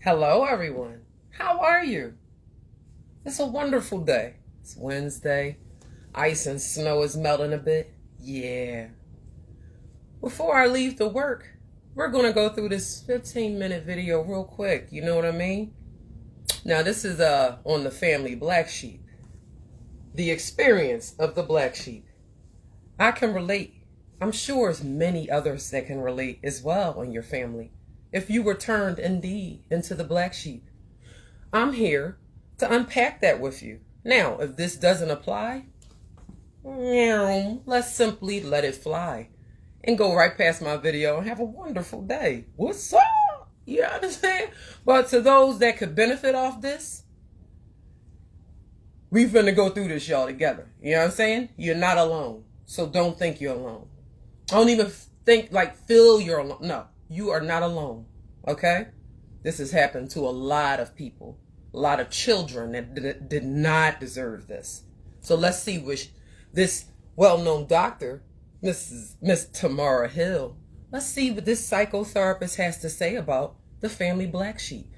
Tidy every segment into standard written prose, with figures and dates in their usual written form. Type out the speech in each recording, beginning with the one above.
Hello, everyone. How are you? It's a wonderful day. It's Wednesday. Ice and snow is melting a bit. Yeah. Before I leave to work, we're going to go through this 15-minute video real quick. You know what I mean? Now, this is on the family black sheep. The experience of the black sheep. I can relate. I'm sure there's many others that can relate as well in your family. If you were turned indeed into the black sheep, I'm here to unpack that with you. Now, if this doesn't apply, let's simply let it fly and go right past my video and have a wonderful day. What's up? You understand? But to those that could benefit off this, we finna go through this, y'all, together. You know what I'm saying? You're not alone. So don't think you're alone. Don't even think, feel you're alone. No, you are not alone. Okay? This has happened to a lot of people. A lot of children that did not deserve this. So let's see which this well-known doctor, Miss Tamara Hill, let's see what this psychotherapist has to say about the family black sheep.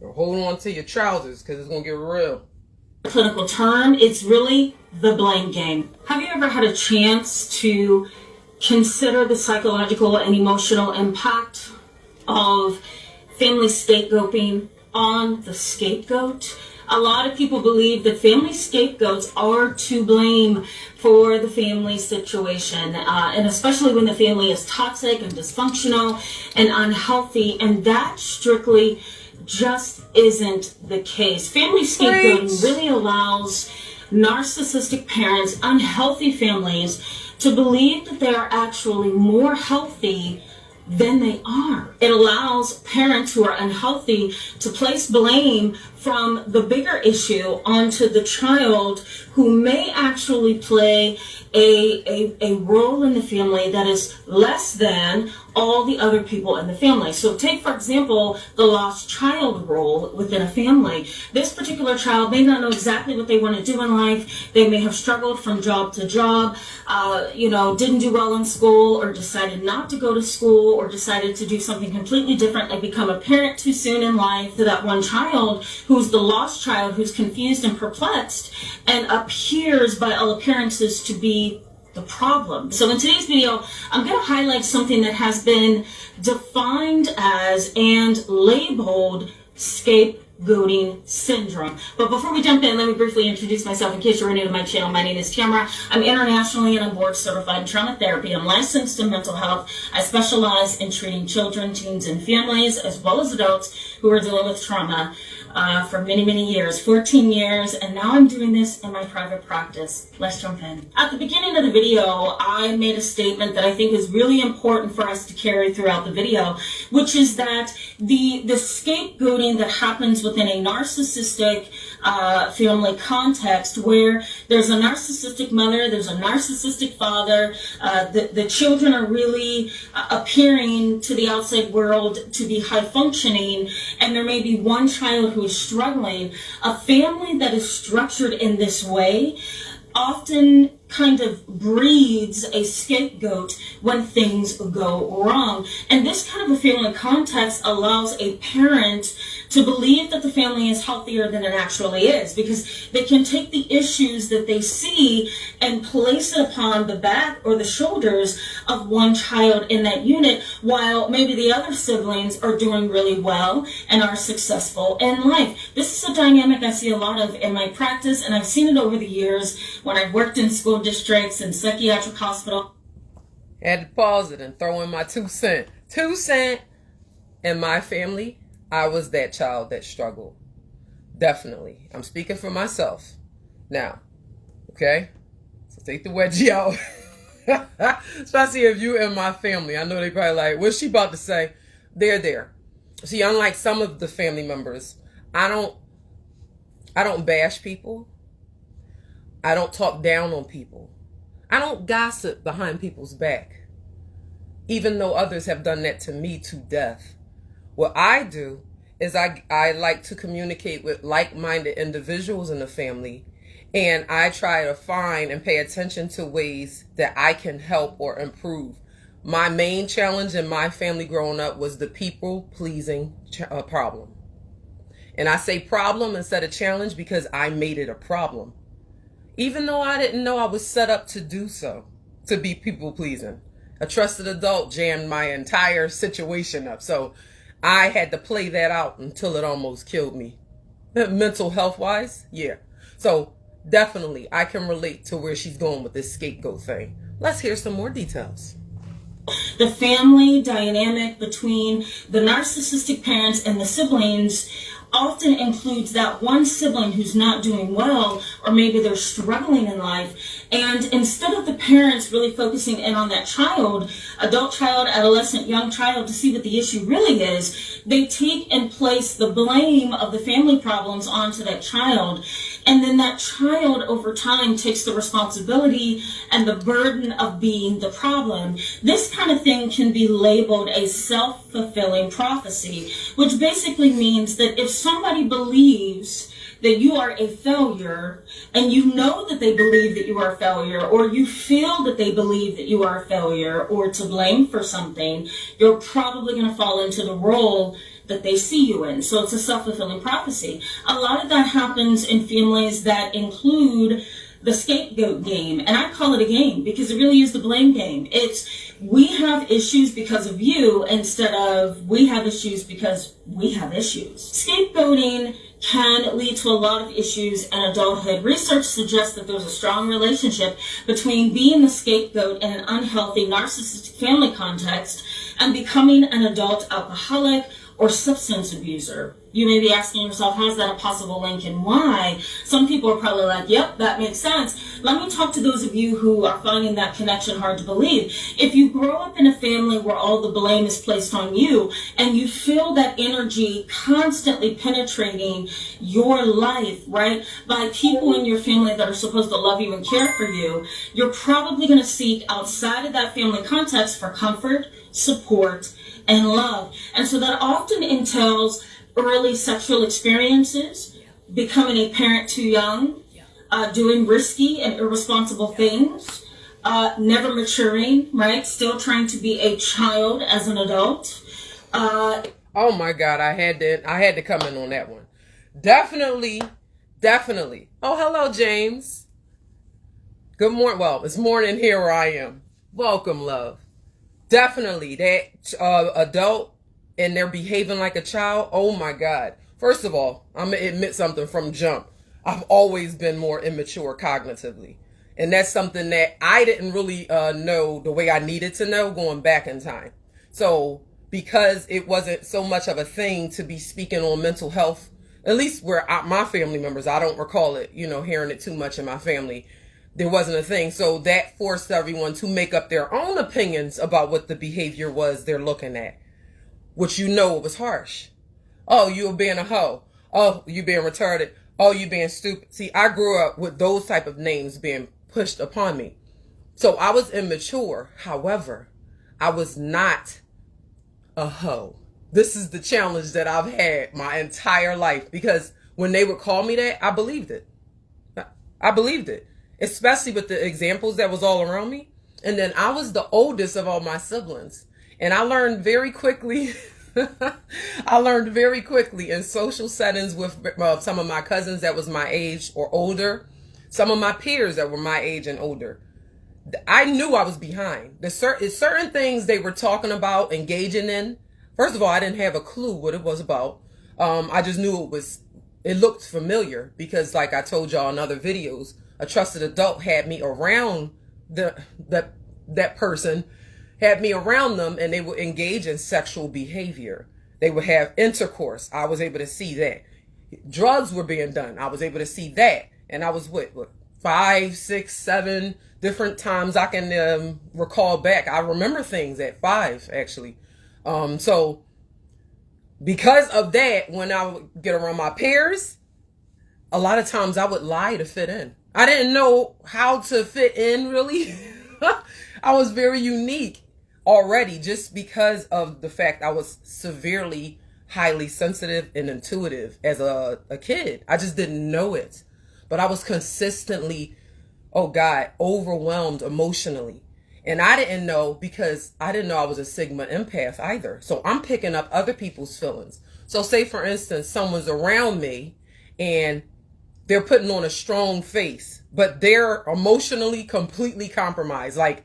Hold on to your trousers because it's going to get real. Clinical term, it's really the blame game. Have you ever had a chance to consider the psychological and emotional impact of family scapegoating on the scapegoat? A lot of people believe that family scapegoats are to blame for the family situation, and especially when the family is toxic and dysfunctional and unhealthy, and that strictly just isn't the case. Family scapegoating really allows narcissistic parents, unhealthy families, to believe that they are actually more healthy than they are. It allows parents who are unhealthy to place blame from the bigger issue onto the child who may actually play a role in the family that is less than all the other people in the family. So take, for example, the lost child role within a family. This particular child may not know exactly what they want to do in life. They may have struggled from job to job, didn't do well in school, or decided not to go to school, or decided to do something completely different, like become a parent too soon in life. To that one child who's the lost child, who's confused and perplexed and appears by all appearances to be the problem. So in today's video, I'm going to highlight something that has been defined as and labeled scapegoating syndrome. But before we jump in, let me briefly introduce myself in case you're new to my channel. My name is Tamara. I'm internationally and I'm board certified in trauma therapy. I'm licensed in mental health. I specialize in treating children, teens, and families, as well as adults who are dealing with trauma for many, many years, 14 years, and now I'm doing this in my private practice. Let's jump in. At the beginning of the video, I made a statement that I think is really important for us to carry throughout the video, which is that the scapegoating that happens within a narcissistic family context, where there's a narcissistic mother, there's a narcissistic father, the children are really appearing to the outside world to be high functioning, and there may be one child who is struggling. A family that is structured in this way often kind of breeds a scapegoat when things go wrong. And this kind of a family context allows a parent to believe that the family is healthier than it actually is, because they can take the issues that they see and place it upon the back or the shoulders of one child in that unit, while maybe the other siblings are doing really well and are successful in life. This is a dynamic I see a lot of in my practice, and I've seen it over the years when I've worked in school districts and psychiatric hospital. Had to pause it and throw in my 2 cents. 2 cents. In my family, I was that child that struggled. Definitely. I'm speaking for myself. Now, okay? So take the wedgie out. Especially if you in my family. I know they probably like, what's she about to say? They're there. See, unlike some of the family members, I don't bash people. I don't talk down on people. I don't gossip behind people's back, even though others have done that to me to death. What I do is I like to communicate with like-minded individuals in the family, and I try to find and pay attention to ways that I can help or improve My main challenge in my family growing up was the people pleasing problem. And I say problem instead of challenge because I made it a problem. Even though I didn't know I was set up to do so, to be people pleasing. A trusted adult jammed my entire situation up. So I had to play that out until it almost killed me. Mental health wise, yeah. So definitely I can relate to where she's going with this scapegoat thing. Let's hear some more details. The family dynamic between the narcissistic parents and the siblings often includes that one sibling who's not doing well, or maybe they're struggling in life. And instead of the parents really focusing in on that child, adult child, adolescent, young child, to see what the issue really is, they take and place the blame of the family problems onto that child. And then that child over time takes the responsibility and the burden of being the problem. This kind of thing can be labeled a self-fulfilling prophecy, which basically means that if somebody believes that you are a failure, and you know that they believe that you are a failure, or you feel that they believe that you are a failure or to blame for something, you're probably going to fall into the role that they see you in. So it's a self-fulfilling prophecy. A lot of that happens in families that include the scapegoat game. And I call it a game because it really is the blame game. It's we have issues because of you instead of we have issues because we have issues. Scapegoating can lead to a lot of issues in adulthood. Research suggests that there's a strong relationship between being the scapegoat in an unhealthy narcissistic family context and becoming an adult alcoholic or substance abuser. You may be asking yourself, how's that a possible link and why? Some people are probably like, yep, that makes sense. Let me talk to those of you who are finding that connection hard to believe. If you grow up in a family where all the blame is placed on you and you feel that energy constantly penetrating your life, right, by people in your family that are supposed to love you and care for you, you're probably going to seek outside of that family context for comfort, support, and love. And so that often entails early sexual experiences, becoming a parent too young, doing risky and irresponsible things, never maturing, right? Still trying to be a child as an adult. Oh my God, I had to come in on that one. Definitely. Oh, hello, James. Good morning. Well, it's morning here where I am. Welcome, love. Definitely that adult and they're behaving like a child. Oh my God. First of all, I'm going to admit something from jump. I've always been more immature cognitively. And that's something that I didn't really know the way I needed to know going back in time. So because it wasn't so much of a thing to be speaking on mental health, at least where my family members, I don't recall it, hearing it too much in my family. There wasn't a thing. So that forced everyone to make up their own opinions about what the behavior was they're looking at, which it was harsh. Oh, you being a hoe. Oh, you being retarded. Oh, you being stupid. See, I grew up with those type of names being pushed upon me. So I was immature. However, I was not a hoe. This is the challenge that I've had my entire life, because when they would call me that, I believed it. I believed it. Especially with the examples that was all around me. And then I was the oldest of all my siblings. And I learned very quickly, in social settings with some of my cousins that was my age or older, some of my peers that were my age and older. I knew I was behind. The certain things they were talking about, engaging in. First of all, I didn't have a clue what it was about. I just knew it looked familiar because, like I told y'all in other videos, a trusted adult had me around that person, had me around them, and they would engage in sexual behavior. They would have intercourse. I was able to see that. Drugs were being done. I was able to see that. And I was what 5, 6, 7 different times I can recall back. I remember things at 5, actually. So because of that, when I would get around my peers, a lot of times I would lie to fit in. I didn't know how to fit in, really. I was very unique already just because of the fact I was severely, highly sensitive and intuitive as a kid. I just didn't know it. But I was consistently, oh God, overwhelmed emotionally. And I didn't know, because I didn't know I was a Sigma empath either. So I'm picking up other people's feelings. So say, for instance, someone's around me and they're putting on a strong face, but they're emotionally completely compromised. Like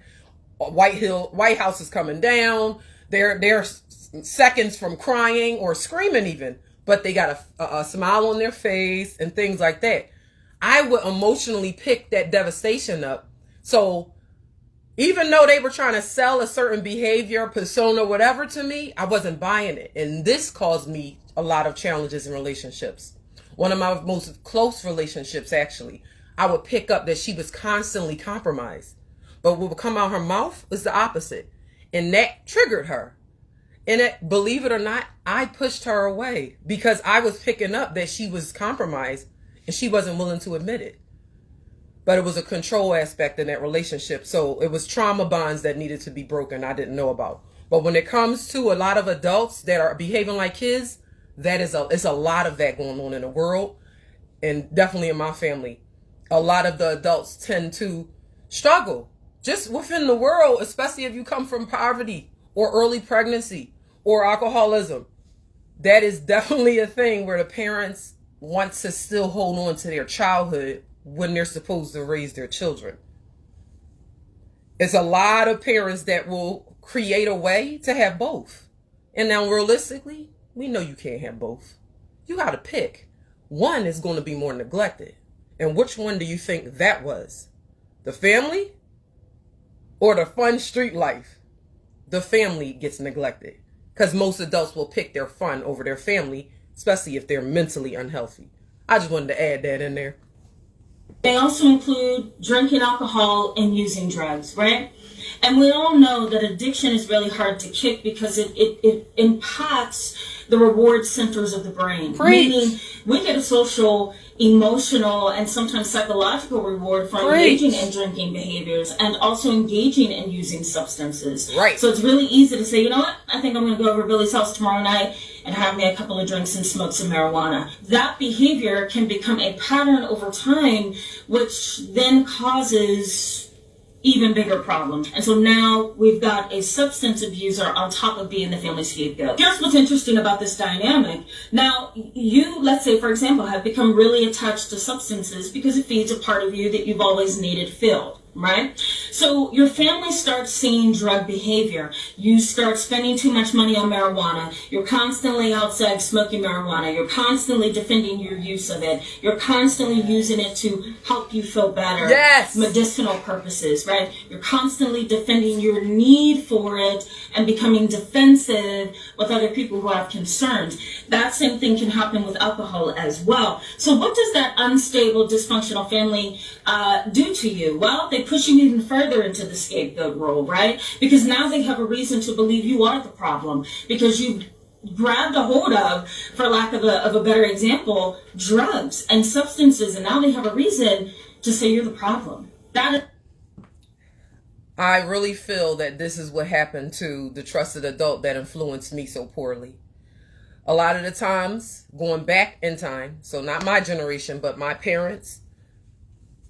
White House is coming down. They're seconds from crying or screaming even, but they got a smile on their face and things like that. I would emotionally pick that devastation up. So even though they were trying to sell a certain behavior, persona, whatever to me, I wasn't buying it. And this caused me a lot of challenges in relationships. One of my most close relationships, actually, I would pick up that she was constantly compromised. But what would come out her mouth was the opposite. And that triggered her. And believe it or not, I pushed her away because I was picking up that she was compromised and she wasn't willing to admit it. But it was a control aspect in that relationship. So it was trauma bonds that needed to be broken I didn't know about. But when it comes to a lot of adults that are behaving like kids, it's a lot of that going on in the world, and definitely in my family. A lot of the adults tend to struggle just within the world, especially if you come from poverty or early pregnancy or alcoholism. That is definitely a thing where the parents want to still hold on to their childhood when they're supposed to raise their children. It's a lot of parents that will create a way to have both. And now realistically, we know you can't have both. You got to pick. One is going to be more neglected. And which one do you think that was? The family or the fun street life? The family gets neglected because most adults will pick their fun over their family, especially if they're mentally unhealthy. I just wanted to add that in there. They also include drinking alcohol and using drugs, right? And we all know that addiction is really hard to kick because it impacts the reward centers of the brain. Preach. Meaning we get a social, emotional, and sometimes psychological reward for engaging in drinking behaviors and also engaging in using substances. Right. So it's really easy to say, you know what, I think I'm going to go over to Billy's house tomorrow night and have me a couple of drinks and smoke some marijuana. That behavior can become a pattern over time, which then causes even bigger problems. And so now we've got a substance abuser on top of being the family scapegoat. Here's what's interesting about this dynamic. Now, you, let's say, for example, have become really attached to substances because it feeds a part of you that you've always needed filled. Right? So your family starts seeing drug behavior. You start spending too much money on marijuana. You're constantly outside smoking marijuana. You're constantly defending your use of it. You're constantly using it to help you feel better. Yes. Medicinal purposes, right? You're constantly defending your need for it and becoming defensive with other people who have concerns. That same thing can happen with alcohol as well. So what does that unstable, dysfunctional family do to you? Well, they push you even further into the scapegoat role, right? Because now they have a reason to believe you are the problem because you grabbed a hold of, for lack of a better example, drugs and substances, and now they have a reason to say you're the problem. I really feel that this is what happened to the trusted adult that influenced me so poorly. A lot of the times, going back in time, so not my generation, but my parents,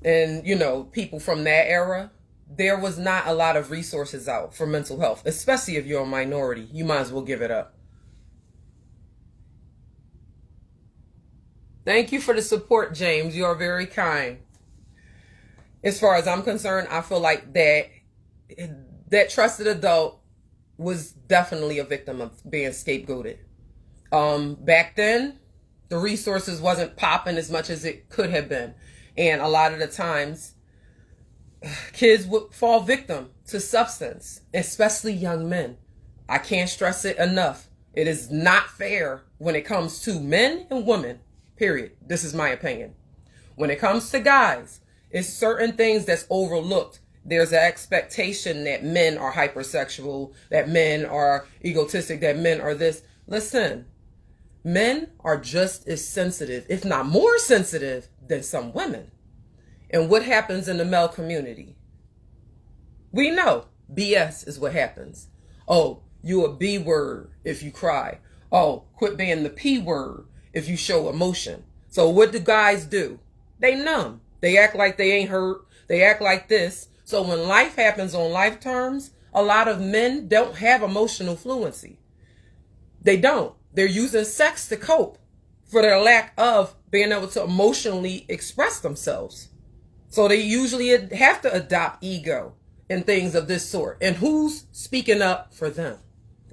and, people from that era, there was not a lot of resources out for mental health, especially if you're a minority. You might as well give it up. Thank you for the support, James. You are very kind. As far as I'm concerned, I feel like that trusted adult was definitely a victim of being scapegoated. Back then, the resources wasn't popping as much as it could have been. And a lot of the times, kids would fall victim to substance, especially young men. I can't stress it enough. It is not fair when it comes to men and women, period. This is my opinion. When it comes to guys, it's certain things that's overlooked. There's an expectation that men are hypersexual, that men are egotistic, that men are this. Listen, men are just as sensitive, if not more sensitive, than some women. And what happens in the male community? We know BS is what happens. Oh, you a B word if you cry. Oh, quit being the P word if you show emotion. So what do guys do? They numb. They act like they ain't hurt. They act like this. So when life happens on life terms, a lot of men don't have emotional fluency. They don't. They're using sex to cope for their lack of being able to emotionally express themselves. So they usually have to adopt ego and things of this sort. And who's speaking up for them?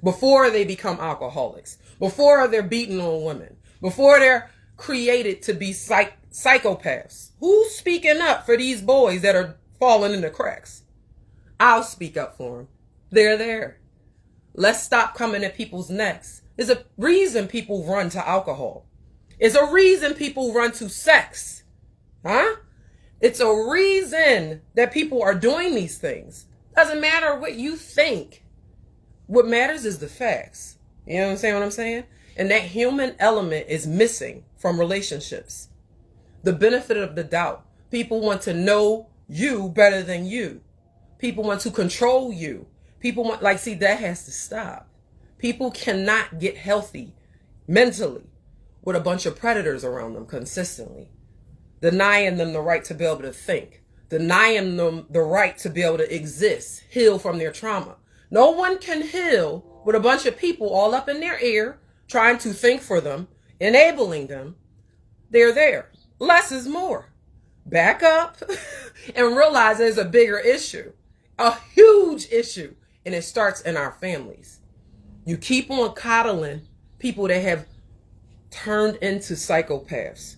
Before they become alcoholics, before they're beating on women, before they're created to be psychopaths. Who's speaking up for these boys that are falling in the cracks? I'll speak up for them. They're there. Let's stop coming at people's necks. There's a reason people run to alcohol. It's a reason people run to sex. Huh? It's a reason that people are doing these things. Doesn't matter what you think. What matters is the facts. You know what I'm saying? And that human element is missing from relationships. The benefit of the doubt. People want to know you better than you. People want to control you. People want, see, that has to stop. People cannot get healthy mentally with a bunch of predators around them consistently, denying them the right to be able to think, denying them the right to be able to exist, heal from their trauma. No one can heal with a bunch of people all up in their ear, trying to think for them, enabling them. They're there. Less is more. Back up and realize there's a bigger issue, a huge issue, and it starts in our families. You keep on coddling people that have turned into psychopaths,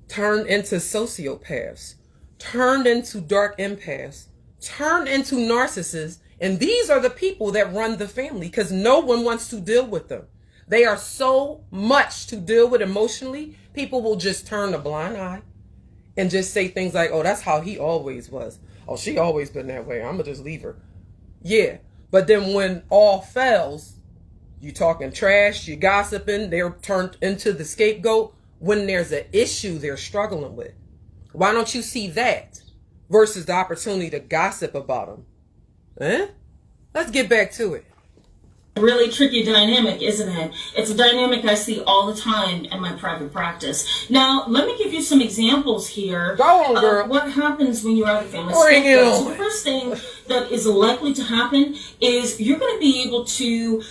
turned into sociopaths, turned into dark empaths, turned into narcissists. And these are the people that run the family because no one wants to deal with them. They are so much to deal with emotionally, people will just turn a blind eye and just say things like, oh, that's how he always was. Oh, she always been that way. I'm going to just leave her. Yeah. But then when all fails, you talking trash, you gossiping, they're turned into the scapegoat when there's an issue they're struggling with. Why don't you see that versus the opportunity to gossip about them? Let's get back to it. Really tricky dynamic, isn't it? It's a dynamic I see all the time in my private practice. Now, let me give you some examples here. Go on, girl. Of what happens when you are the family Bring it on. So the first thing that is likely to happen is you're going to be able to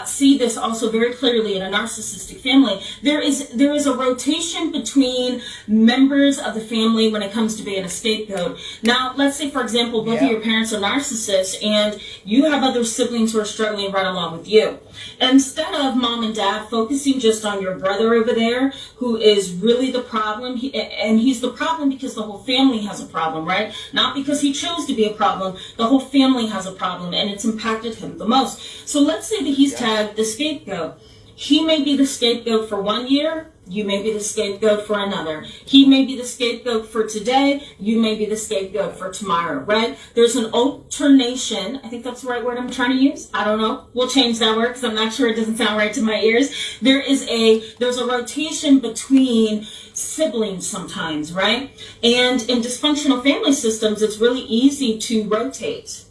see this also very clearly in a narcissistic family. There is a rotation between members of the family when it comes to being a scapegoat. Now, let's say, for example, both of your parents are narcissists and you have other siblings who are struggling right along with you. Instead of mom and dad focusing just on your brother over there, who is really the problem, and he's the problem because the whole family has a problem, right? Not because he chose to be a problem. The whole family has a problem, and it's impacted him the most. So let's say that he's tagged the scapegoat. He may be the scapegoat for 1 year. You may be the scapegoat for another. He may be the scapegoat for today. You may be the scapegoat for tomorrow, right? There's an alternation. I think that's the right word I'm trying to use. I don't know. We'll change that word because I'm not sure. It doesn't sound right to my ears. There's a rotation between siblings sometimes, right? And in dysfunctional family systems, it's really easy to rotate.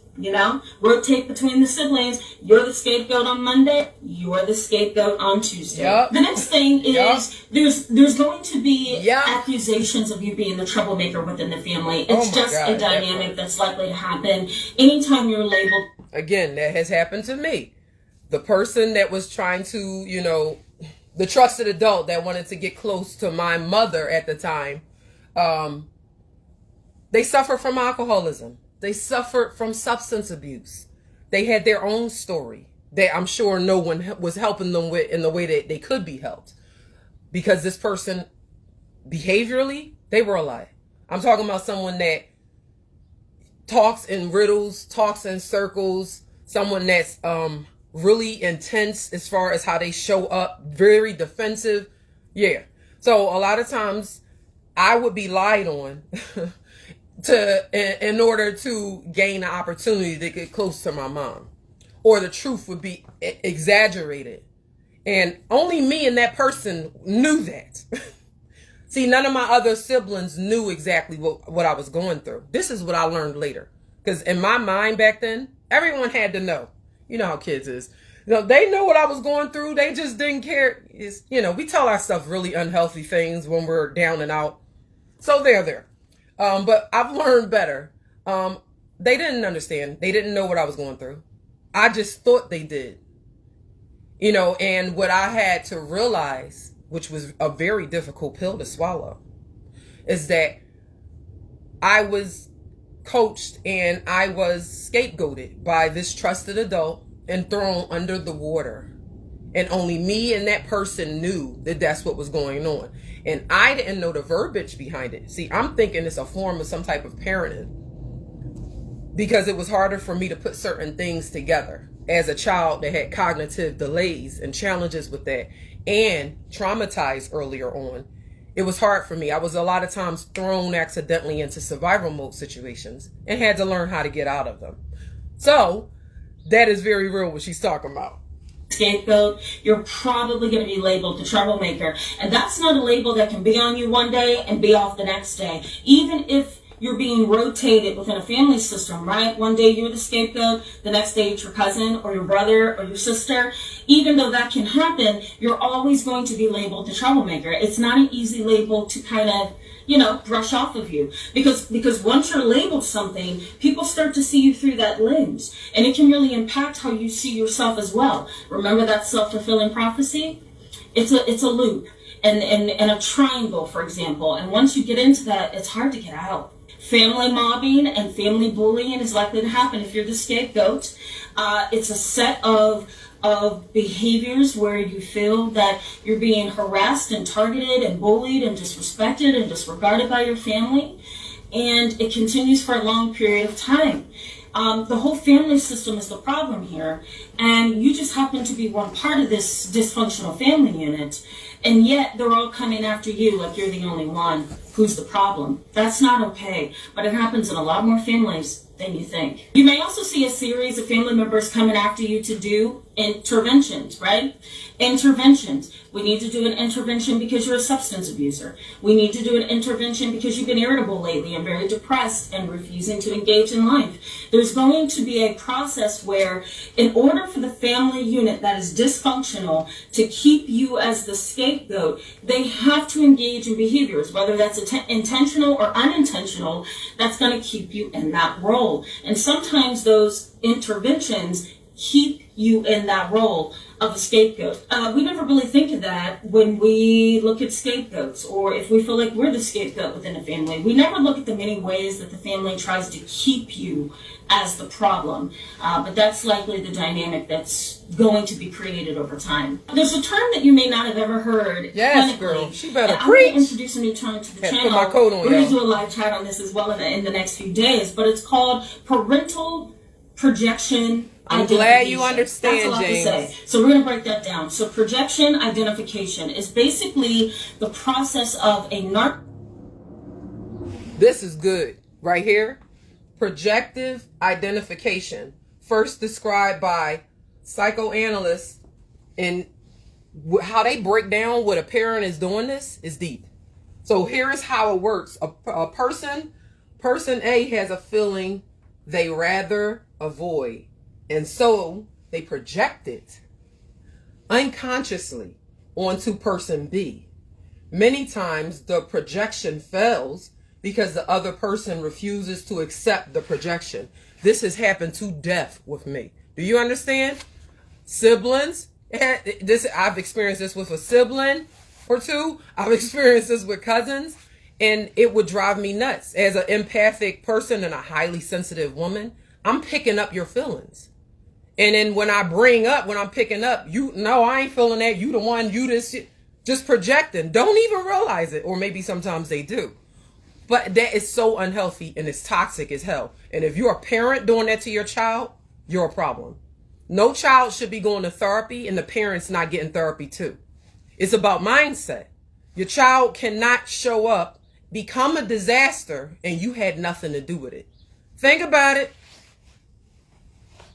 Rotate between the siblings. You're the scapegoat on Monday. You're the scapegoat on Tuesday. Yep. The next thing is there's going to be accusations of you being the troublemaker within the family. It's just a dynamic that's likely to happen anytime you're labeled. Again, that has happened to me. The person that was trying to, the trusted adult that wanted to get close to my mother at the time, they suffer from alcoholism. They suffered from substance abuse. They had their own story that I'm sure no one was helping them with in the way that they could be helped. Because this person, behaviorally, they were alive. I'm talking about someone that talks in riddles, talks in circles, someone that's really intense as far as how they show up, very defensive. Yeah. So a lot of times I would be lied on in order to gain the opportunity to get close to my mom, or the truth would be exaggerated, and only me and that person knew that. See, none of my other siblings knew exactly what I was going through. This is what I learned later, because in my mind back then, everyone had to know. You know how kids is. They know what I was going through. They just didn't care. We tell ourselves really unhealthy things when we're down and out. So they're there. But I've learned better. they didn't understand. They didn't know what I was going through. I just thought they did. You know, and what I had to realize, which was a very difficult pill to swallow, is that I was coached and I was scapegoated by this trusted adult and thrown under the water. And only me and that person knew that that's what was going on. And I didn't know the verbiage behind it. See, I'm thinking it's a form of some type of parenting because it was harder for me to put certain things together as a child that had cognitive delays and challenges with that and traumatized earlier on. It was hard for me. I was a lot of times thrown accidentally into survival mode situations and had to learn how to get out of them. So that is very real what she's talking about. Scapegoat, you're probably going to be labeled the troublemaker. And that's not a label that can be on you one day and be off the next day. Even if you're being rotated within a family system, right? One day you're the scapegoat, the next day it's your cousin or your brother or your sister. Even though that can happen, you're always going to be labeled the troublemaker. It's not an easy label to kind of, brush off of you. Because once you're labeled something, people start to see you through that lens. And it can really impact how you see yourself as well. Remember that self-fulfilling prophecy? It's a loop and a triangle, for example. And once you get into that, it's hard to get out. Family mobbing and family bullying is likely to happen if you're the scapegoat. It's a set of behaviors where you feel that you're being harassed and targeted and bullied and disrespected and disregarded by your family. And it continues for a long period of time. The whole family system is the problem here. And you just happen to be one part of this dysfunctional family unit. And yet they're all coming after you like you're the only one who's the problem. That's not okay. But it happens in a lot more families than you think. You may also see a series of family members coming after you to do interventions, right? Interventions. We need to do an intervention because you're a substance abuser. We need to do an intervention because you've been irritable lately and very depressed and refusing to engage in life. There's going to be a process where in order for the family unit that is dysfunctional to keep you as the scapegoat, they have to engage in behaviors, whether that's intentional or unintentional, that's going to keep you in that role. And sometimes those interventions keep you in that role of a scapegoat. We never really think of that when we look at scapegoats or if we feel like we're the scapegoat within a family. We never look at the many ways that the family tries to keep you as the problem. But that's likely the dynamic that's going to be created over time. There's a term that you may not have ever heard. Yes, girl. She better preach. I'm going to introduce a new term to the channel. Put my coat on, We're going to do a live chat on this as well in the next few days. But it's called parental projection. I'm glad you understand, That's a lot James. to say. So we're going to break that down. So projection identification is basically the process of a This is good right here. Projective identification, first described by psychoanalysts, and how they break down what a parent is doing this is deep. So here is how it works. A person A has a feeling they rather avoid. And so they project it unconsciously onto person B. Many times the projection fails because the other person refuses to accept the projection. This has happened to death with me. Do you understand? Siblings. I've experienced this with a sibling or two. I've experienced this with cousins. And it would drive me nuts. As an empathic person and a highly sensitive woman, I'm picking up your feelings. And then when I'm picking up, I ain't feeling that. You the one, you this, just projecting. Don't even realize it. Or maybe sometimes they do. But that is so unhealthy and it's toxic as hell. And if you're a parent doing that to your child, you're a problem. No child should be going to therapy and the parent's not getting therapy too. It's about mindset. Your child cannot show up, become a disaster, and you had nothing to do with it. Think about it.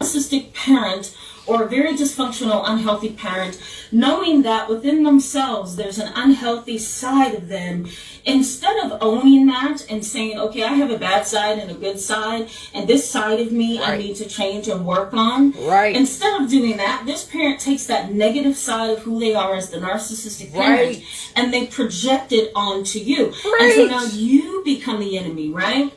Narcissistic parent or a very dysfunctional, unhealthy parent knowing that within themselves there's an unhealthy side of them, instead of owning that and saying, okay, I have a bad side and a good side, and this side of me I need to change and work on. Instead of doing that, this parent takes that negative side of who they are as the narcissistic parent and they project it onto you. And so now you become the enemy, right?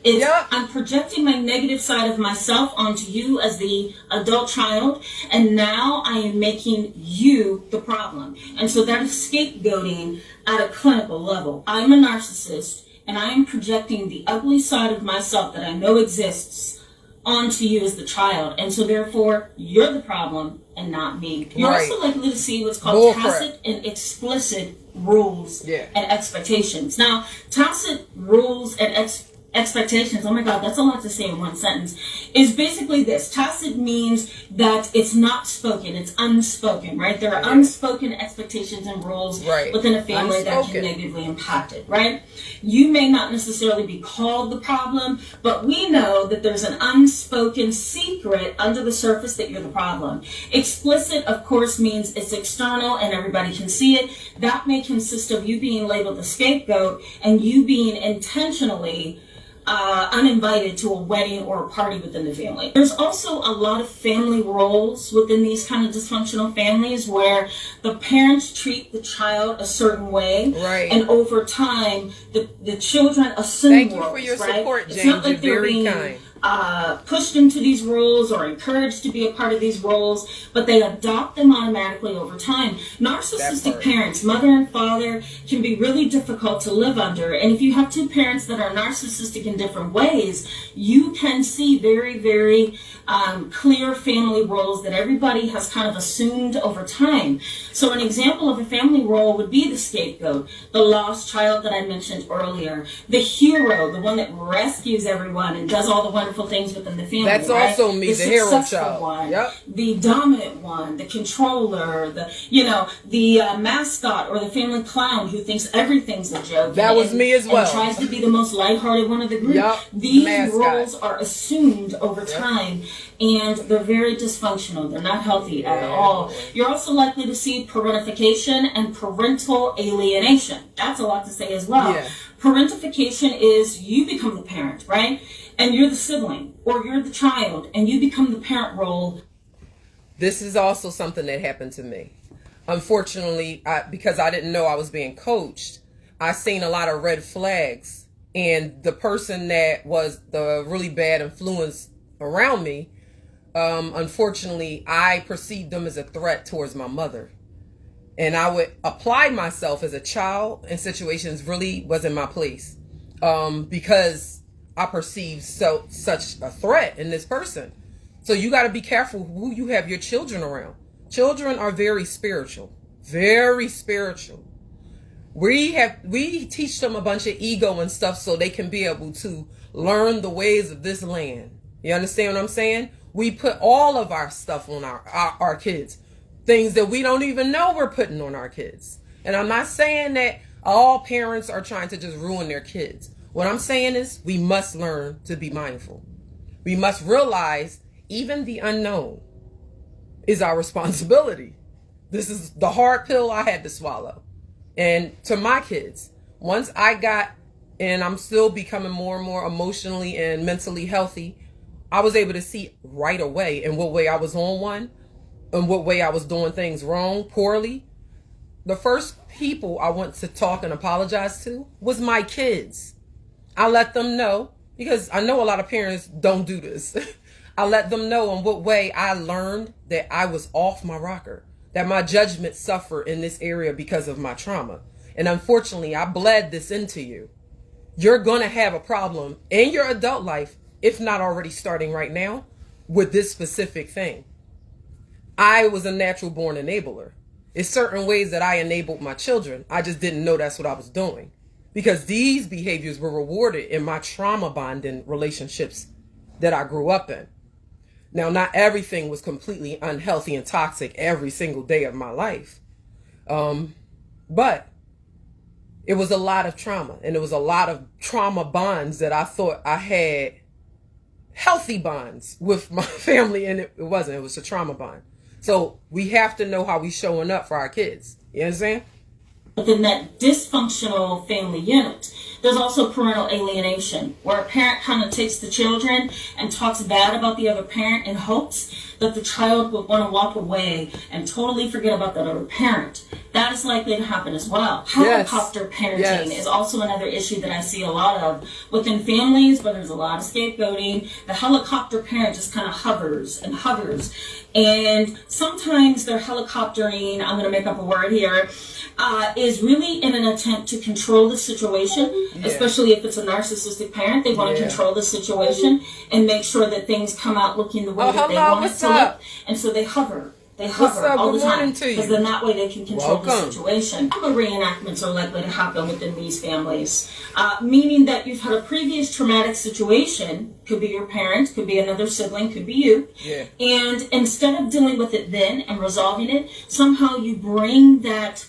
I'm projecting my negative side of myself onto you as the adult child, and now I am making you the problem. And so that is scapegoating at a clinical level. I'm a narcissist, and I am projecting the ugly side of myself that I know exists onto you as the child. And so therefore, you're the problem and not me. You're also likely to see what's called tacit and explicit rules and expectations. Now, tacit rules and expectations, oh my God, that's a lot to say in one sentence, is basically this. Tacit means that it's not spoken, it's unspoken, right? There are unspoken expectations and rules within a family that can negatively impact it, right? You may not necessarily be called the problem, but we know that there's an unspoken secret under the surface that you're the problem. Explicit, of course, means it's external and everybody can see it. That may consist of you being labeled the scapegoat and you being intentionally uninvited to a wedding or a party within the family. There's also a lot of family roles within these kind of dysfunctional families where the parents treat the child a certain way, and over time the children assume roles. Thank you for your support, James. It's not like they're being pushed into these roles or encouraged to be a part of these roles, but they adopt them automatically over time. Narcissistic parents, mother and father, can be really difficult to live under. And if you have two parents that are narcissistic in different ways, you can see very, very clear family roles that everybody has kind of assumed over time. So an example of a family role would be the scapegoat, the lost child that I mentioned earlier, the hero, the one that rescues everyone and does all the wonderful things within the family. That's also me, the hero child. One, the dominant one, the controller, the mascot or the family clown who thinks everything's a joke. That was me as well. And tries to be the most lighthearted one of the group. These roles are assumed over time, and they're very dysfunctional. They're not healthy at all. You're also likely to see parentification and parental alienation. That's a lot to say as well. Parentification is you become the parent, right? And you're the sibling, or you're the child, and you become the parent role. This is also something that happened to me. Unfortunately, because I didn't know I was being coached, I seen a lot of red flags. And the person that was the really bad influence around me, unfortunately, I perceived them as a threat towards my mother. And I would apply myself as a child in situations really wasn't my place. Because I perceive such a threat in this person. So you got to be careful who you have your children around. Children are very spiritual, very spiritual. We teach them a bunch of ego and stuff so they can be able to learn the ways of this land. You understand what I'm saying? We put all of our stuff on our kids, things that we don't even know we're putting on our kids. And I'm not saying that all parents are trying to just ruin their kids. What I'm saying is we must learn to be mindful. We must realize even the unknown is our responsibility. This is the hard pill I had to swallow. And to my kids, once I got, and I'm still becoming more and more emotionally and mentally healthy, I was able to see right away in what way I was on one and what way I was doing things wrong, poorly. The first people I went to talk and apologize to was my kids. I let them know, because I know a lot of parents don't do this. I let them know in what way I learned that I was off my rocker, that my judgment suffered in this area because of my trauma. And unfortunately, I bled this into you. You're going to have a problem in your adult life, if not already starting right now, with this specific thing. I was a natural born enabler. It's certain ways that I enabled my children. I just didn't know that's what I was doing. Because these behaviors were rewarded in my trauma bonding relationships that I grew up in. Now, not everything was completely unhealthy and toxic every single day of my life. But it was a lot of trauma. And it was a lot of trauma bonds that I thought I had healthy bonds with my family. And it wasn't. It was a trauma bond. So we have to know how we showing up for our kids. You know what I'm saying? Within that dysfunctional family unit, there's also parental alienation, where a parent kind of takes the children and talks bad about the other parent in hopes that the child will want to walk away and totally forget about that other parent. That is likely to happen as well. Helicopter parenting is also another issue that I see a lot of within families where there's a lot of scapegoating. The helicopter parent just kind of hovers and hovers. And sometimes their helicoptering, I'm going to make up a word here, is really in an attempt to control the situation, especially if it's a narcissistic parent. They want to control the situation and make sure that things come out looking the way that they want it to look. And so they hover. They hover all the time because then that way they can control the situation. Reenactments are likely to happen within these families, meaning that you've had a previous traumatic situation, could be your parent, could be another sibling, could be you, and instead of dealing with it then and resolving it, somehow you bring that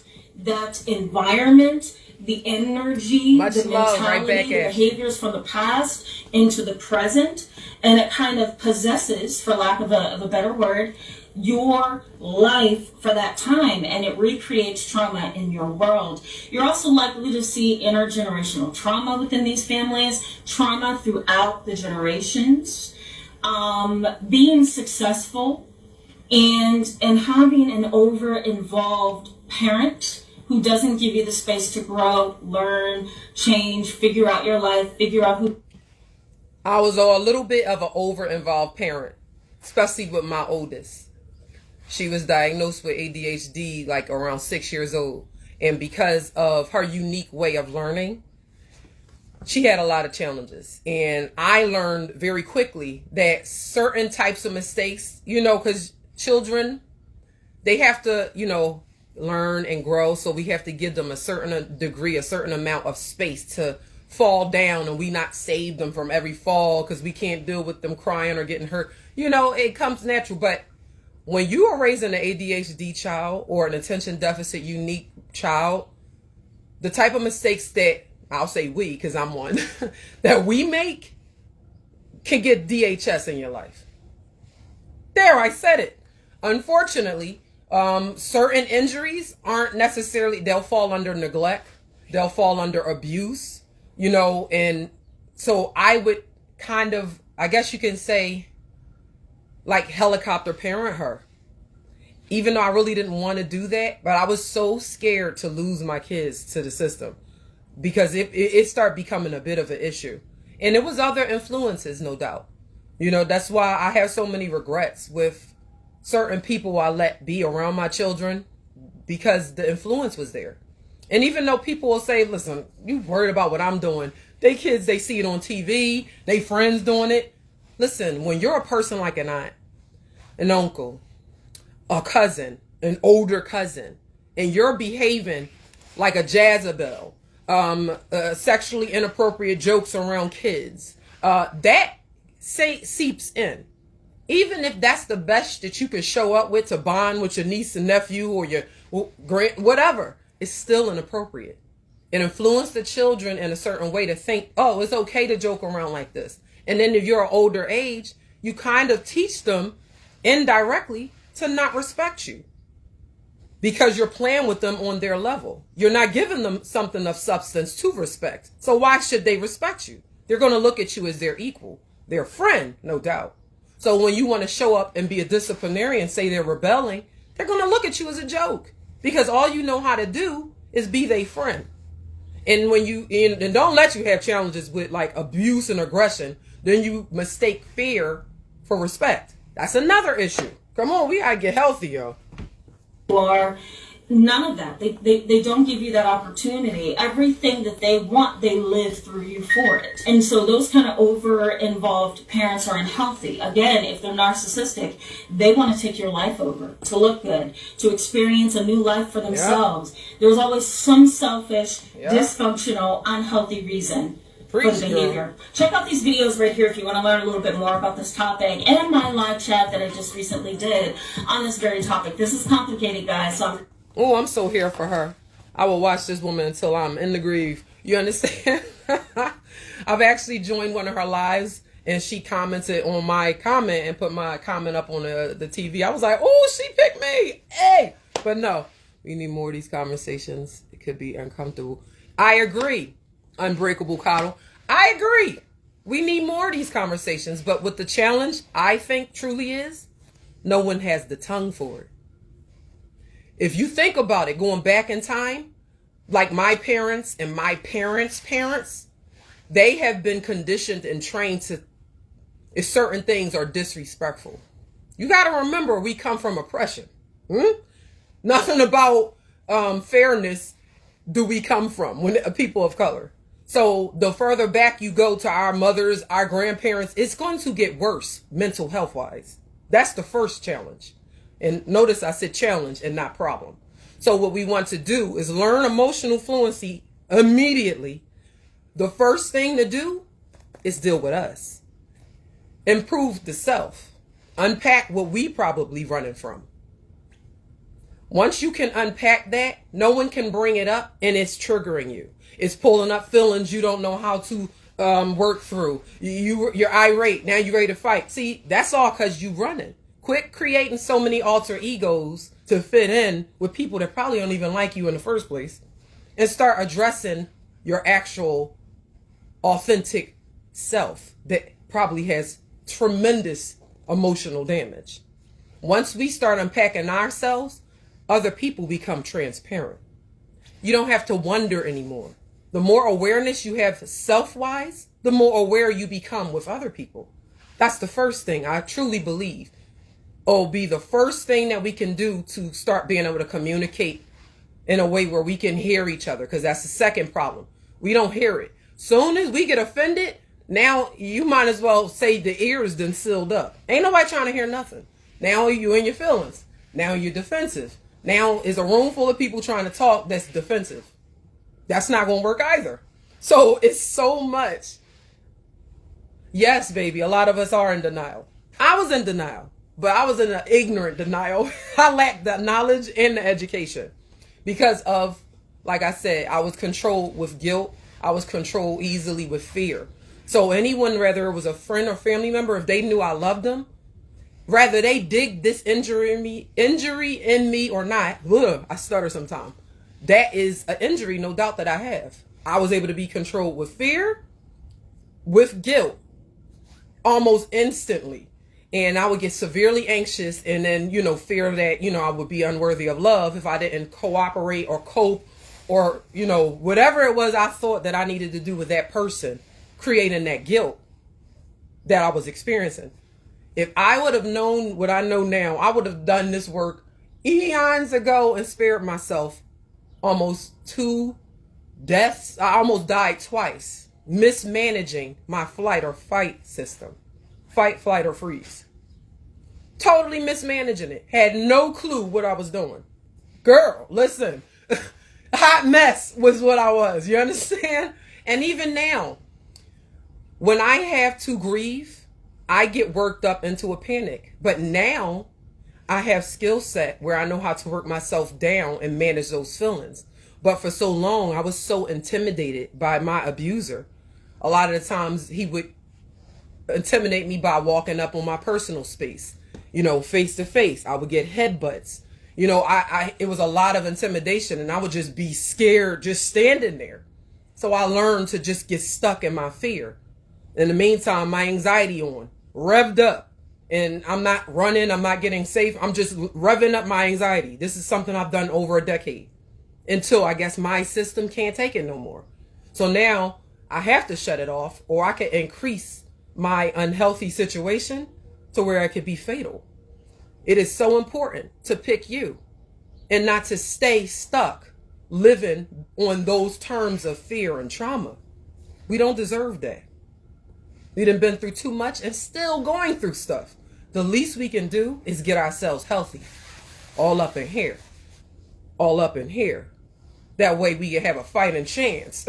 environment, the energy, the mentality, the behaviors from the past into the present, and it kind of possesses, for lack of a better word, your life for that time, and it recreates trauma in your world. You're also likely to see intergenerational trauma within these families, trauma throughout the generations, being successful, and having an over-involved parent who doesn't give you the space to grow, learn, change, figure out your life, figure out who. I was a little bit of an over-involved parent, especially with my oldest. She was diagnosed with ADHD like around 6 years old. And because of her unique way of learning, she had a lot of challenges. And I learned very quickly that certain types of mistakes, because children, they have to, learn and grow. So we have to give them a certain degree, a certain amount of space to fall down, and we not save them from every fall because we can't deal with them crying or getting hurt. It comes natural. But when you are raising an ADHD child or an attention deficit unique child, the type of mistakes that I'll say we, because I'm one, that we make can get DHS in your life. There, I said it. Unfortunately, certain injuries aren't necessarily, they'll fall under neglect. They'll fall under abuse, and so I would kind of, I guess you can say, like helicopter parent her, even though I really didn't want to do that. But I was so scared to lose my kids to the system because it started becoming a bit of an issue. And it was other influences, no doubt. That's why I have so many regrets with certain people I let be around my children, because the influence was there. And even though people will say, listen, you worried about what I'm doing, they kids, they see it on TV, they friends doing it. Listen, when you're a person like an aunt, an uncle, a cousin, an older cousin, and you're behaving like a Jezebel, sexually inappropriate jokes around kids, that seeps in. Even if that's the best that you can show up with to bond with your niece and nephew or your whatever, it's still inappropriate. It influences the children in a certain way to think, oh, it's okay to joke around like this. And then if you're an older age, you kind of teach them indirectly to not respect you because you're playing with them on their level. You're not giving them something of substance to respect. So why should they respect you? They're going to look at you as their equal, their friend, no doubt. So when you want to show up and be a disciplinarian and say they're rebelling, they're going to look at you as a joke because all you know how to do is be their friend. And when and don't let you have challenges with like abuse and aggression, then you mistake fear for respect. That's another issue. Come on, we gotta get healthy, yo. Or none of that. They don't give you that opportunity. Everything that they want, they live through you for it. And so those kind of over-involved parents are unhealthy. Again, if they're narcissistic, they want to take your life over, to look good, to experience a new life for themselves. Yep. There's always some selfish, dysfunctional, unhealthy reason for the behavior. Check out these videos right here if you want to learn a little bit more about this topic, and my live chat that I just recently did on this very topic. This is complicated, guys, so I'm so here for her. I will watch this woman until I'm in the grave. You understand? I've actually joined one of her lives, and she commented on my comment and put my comment up on the TV. I was like, oh, she picked me. Hey, but no, we need more of these conversations. It could be uncomfortable. I agree. Unbreakable Coddle. I agree. We need more of these conversations. But what the challenge, I think, truly is, no one has the tongue for it. If you think about it, going back in time, like my parents and my parents' parents, they have been conditioned and trained to, if certain things are disrespectful. You got to remember, we come from oppression. Nothing about fairness do we come from when people of color. So the further back you go to our mothers, our grandparents, it's going to get worse mental health wise. That's the first challenge. And notice I said challenge and not problem. So what we want to do is learn emotional fluency immediately. The first thing to do is deal with us. Improve the self. Unpack what we probably running from. Once you can unpack that, no one can bring it up and it's triggering you. It's pulling up feelings you don't know how to work through. You're irate. Now you're ready to fight. See, that's all because you running. Quit creating so many alter egos to fit in with people that probably don't even like you in the first place. And start addressing your actual authentic self that probably has tremendous emotional damage. Once we start unpacking ourselves, other people become transparent. You don't have to wonder anymore. The more awareness you have self-wise, the more aware you become with other people. That's the first thing I truly believe. It'll be the first thing that we can do to start being able to communicate in a way where we can hear each other, because that's the second problem. We don't hear it. Soon as we get offended, now you might as well say the ears done sealed up. Ain't nobody trying to hear nothing. Now you in your feelings. Now you're defensive. Now is a room full of people trying to talk that's defensive. That's not going to work either. So it's so much. Yes, baby, a lot of us are in denial. I was in denial, but I was in an ignorant denial. I lacked the knowledge and the education because of, like I said, I was controlled with guilt. I was controlled easily with fear. So anyone, whether it was a friend or family member, if they knew I loved them, whether they dig this injury in me or not, I stutter sometimes. That is an injury, no doubt, that I have. I was able to be controlled with fear, with guilt, almost instantly. And I would get severely anxious and then, fear that, I would be unworthy of love if I didn't cooperate or cope or, whatever it was I thought that I needed to do with that person, creating that guilt that I was experiencing. If I would have known what I know now, I would have done this work eons ago and spared myself almost 2 deaths. I almost died twice, mismanaging my flight or fight system. Fight, flight, or freeze. Totally mismanaging it. Had no clue what I was doing. Girl, listen. Hot mess was what I was. You understand? And even now, when I have to grieve, I get worked up into a panic. But now I have skill set where I know how to work myself down and manage those feelings. But for so long, I was so intimidated by my abuser. A lot of the times he would intimidate me by walking up on my personal space, face to face. I would get headbutts. It was a lot of intimidation and I would just be scared just standing there. So I learned to just get stuck in my fear. In the meantime, my anxiety on, revved up, and I'm not running. I'm not getting safe. I'm just revving up my anxiety. This is something I've done over a decade until I guess my system can't take it no more. So now I have to shut it off or I can increase my unhealthy situation to where it could be fatal. It is so important to pick you and not to stay stuck living on those terms of fear and trauma. We don't deserve that. We done been through too much and still going through stuff. The least we can do is get ourselves healthy. All up in here. All up in here. That way we can have a fighting chance.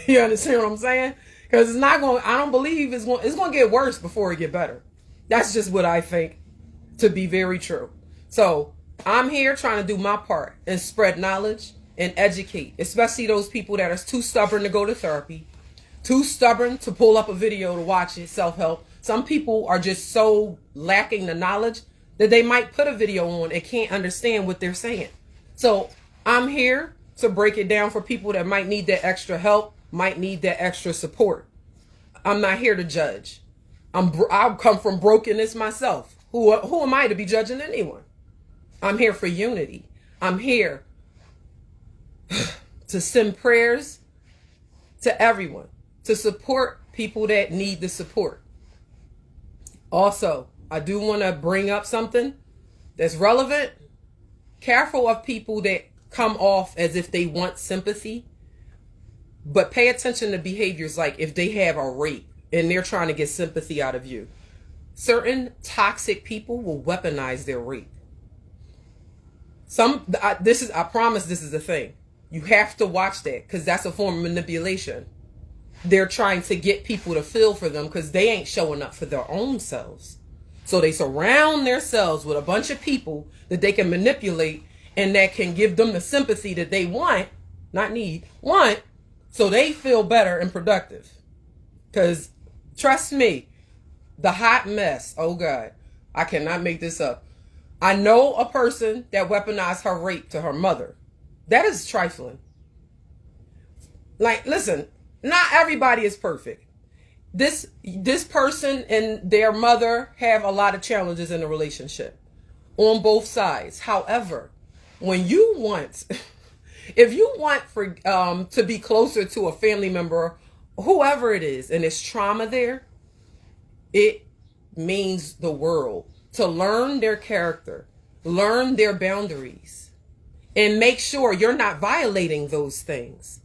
You understand what I'm saying? Because it's not going, I don't believe it's going to get worse before it get better. That's just what I think to be very true. So I'm here trying to do my part and spread knowledge and educate, especially those people that are too stubborn to go to therapy, too stubborn to pull up a video to watch it, self-help, Some people are just so lacking the knowledge that they might put a video on and can't understand what they're saying. So I'm here to break it down for people that might need that extra help, might need that extra support. I'm not here to judge. I come from brokenness myself. Who am I to be judging anyone? I'm here for unity. I'm here to send prayers to everyone, to support people that need the support. Also, I do want to bring up something that's relevant. Careful of people that come off as if they want sympathy, but pay attention to behaviors like if they have a rape and they're trying to get sympathy out of you. Certain toxic people will weaponize their rape. I promise this is a thing. You have to watch that because that's a form of manipulation. They're trying to get people to feel for them because they ain't showing up for their own selves. So they surround themselves with a bunch of people that they can manipulate and that can give them the sympathy that they want, not need, want, so they feel better and productive. Because trust me, the hot mess, oh God, I cannot make this up. I know a person that weaponized her rape to her mother. That is trifling. Like, listen, not everybody is perfect. This person and their mother have a lot of challenges in the relationship on both sides. However, when you want, if you want to be closer to a family member, whoever it is, and it's trauma there, it means the world to learn their character, learn their boundaries, and make sure you're not violating those things,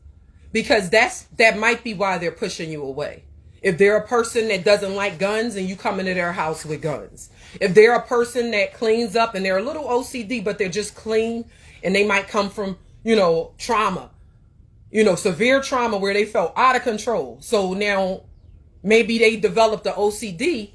because that might be why they're pushing you away. If they're a person that doesn't like guns and you come into their house with guns. If they're a person that cleans up and they're a little OCD, but they're just clean and they might come from, trauma, severe trauma where they felt out of control. So now maybe they developed the OCD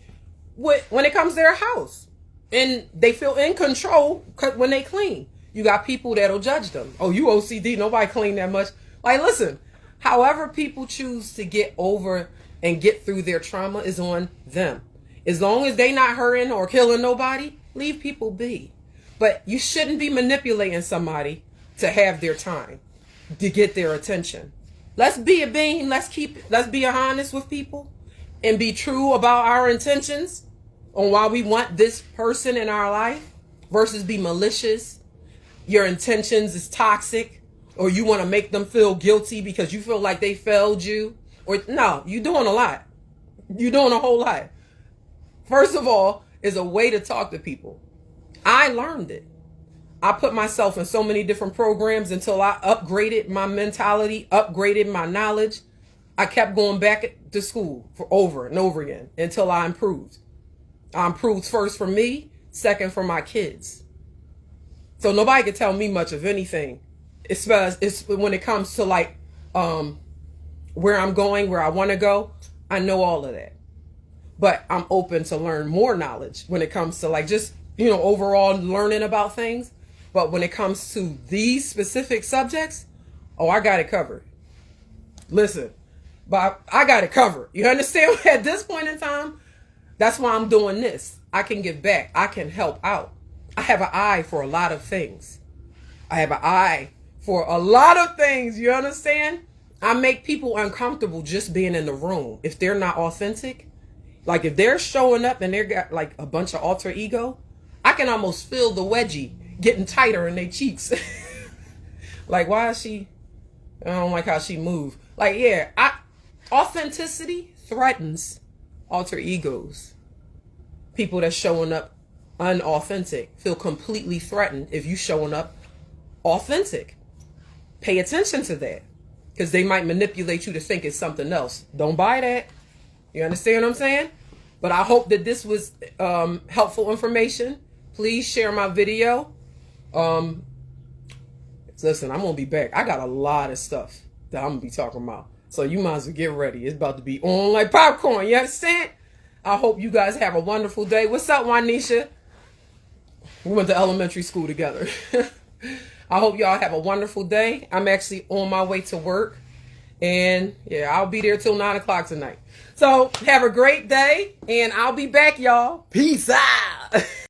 when it comes to their house and they feel in control when they clean. You got people that'll judge them. Oh, you OCD. Nobody clean that much. Like, listen, however people choose to get over and get through their trauma is on them. As long as they not hurting or killing nobody, leave people be. But you shouldn't be manipulating somebody to have their time, to get their attention. Let's be a being. Let's be honest with people and be true about our intentions on why we want this person in our life versus be malicious. Your intentions is toxic, or you want to make them feel guilty because you feel like they failed you. Or no, you're doing a lot. You're doing a whole lot. First of all, is a way to talk to people. I learned it. I put myself in so many different programs until I upgraded my mentality, upgraded my knowledge. I kept going back to school for over and over again until I improved. I improved first for me, second for my kids. So nobody can tell me much of anything. It's when it comes to like where I'm going, where I want to go. I know all of that. But I'm open to learn more knowledge when it comes to like just, overall learning about things. But when it comes to these specific subjects, oh, I got it covered. Listen, but I got it covered. You understand? At this point in time, that's why I'm doing this. I can give back. I can help out. I have an eye for a lot of things. You understand? I make people uncomfortable just being in the room. If they're not authentic, like if they're showing up and they're got like a bunch of alter ego, I can almost feel the wedgie getting tighter in their cheeks. Like, why is she? I don't like how she moved. Like, yeah, authenticity threatens alter egos. People that's showing up unauthentic feel completely threatened if you showing up authentic. Pay attention to that. Because they might manipulate you to think it's something else. Don't buy that. You understand what I'm saying? But I hope that this was helpful information. Please share my video. Listen, I'm going to be back. I got a lot of stuff that I'm going to be talking about. So you might as well get ready. It's about to be on like popcorn. You understand? I hope you guys have a wonderful day. What's up, Juanisha? We went to elementary school together. I hope y'all have a wonderful day. I'm actually on my way to work. And yeah, I'll be there till 9 o'clock tonight. So have a great day, and I'll be back, y'all. Peace out.